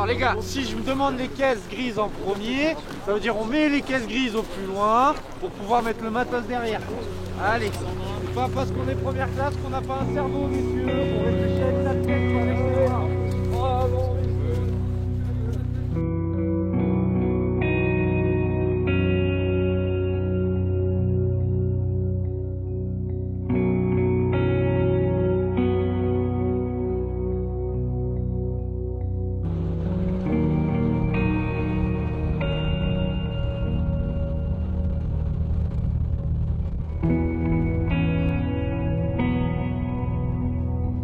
les gars, si je me demande les caisses grises en premier, ça veut dire on met les caisses grises au plus loin pour pouvoir mettre le matos derrière. Allez, c'est pas parce qu'on est première classe qu'on n'a pas un cerveau, messieurs, on réfléchit avec sa tête par l'extérieur. Oh non, messieurs.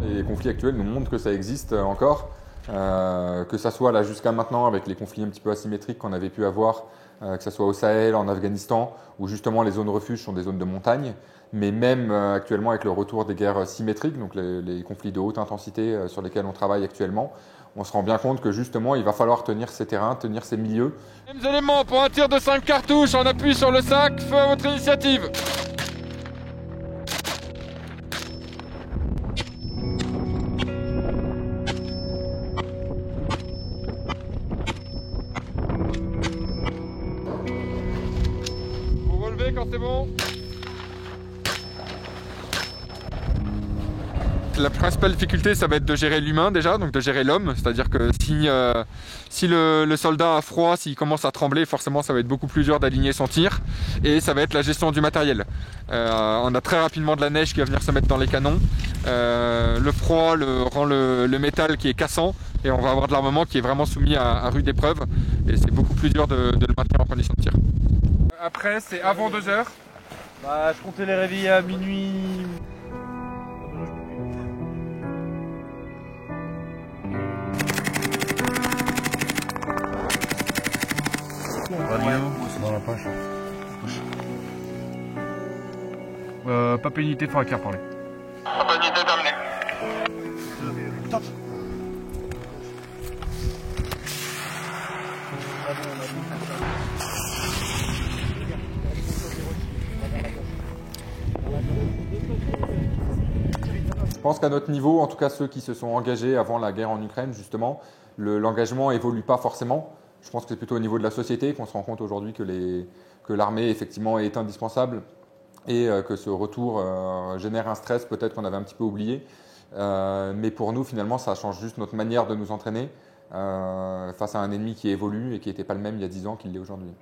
Les conflits actuels nous montrent que ça existe encore, que ça soit là jusqu'à maintenant avec les conflits un petit peu asymétriques qu'on avait pu avoir, que ce soit au Sahel, en Afghanistan, où justement les zones refuge sont des zones de montagne, mais même actuellement avec le retour des guerres symétriques, donc les conflits de haute intensité sur lesquels on travaille actuellement, on se rend bien compte que justement il va falloir tenir ces terrains, tenir ces milieux. Mêmes éléments pour un tir de 5 cartouches, on appuie sur le sac, feu à votre initiative. Quand c'est bon. La principale difficulté, ça va être de gérer l'humain déjà, donc de gérer l'homme. C'est-à-dire que si le soldat a froid, s'il commence à trembler, forcément ça va être beaucoup plus dur d'aligner son tir. Et ça va être la gestion du matériel. On a très rapidement de la neige qui va venir se mettre dans les canons. Le froid rend le métal qui est cassant. Et on va avoir de l'armement qui est vraiment soumis à rude épreuve. Et c'est beaucoup plus dur de le maintenir en condition de tir. Après, c'est avant 2 heures. Bah, je comptais les réveiller à minuit. Dans la poche. Pas unité, faudra qu'il reparler. Pas unité terminée. Top. Je pense qu'à notre niveau, en tout cas ceux qui se sont engagés avant la guerre en Ukraine, justement, l'engagement évolue pas forcément. Je pense que c'est plutôt au niveau de la société qu'on se rend compte aujourd'hui que l'armée effectivement est indispensable et que ce retour génère un stress peut-être qu'on avait un petit peu oublié. Mais pour nous, finalement, ça change juste notre manière de nous entraîner face à un ennemi qui évolue et qui n'était pas le même il y a 10 ans qu'il l'est aujourd'hui.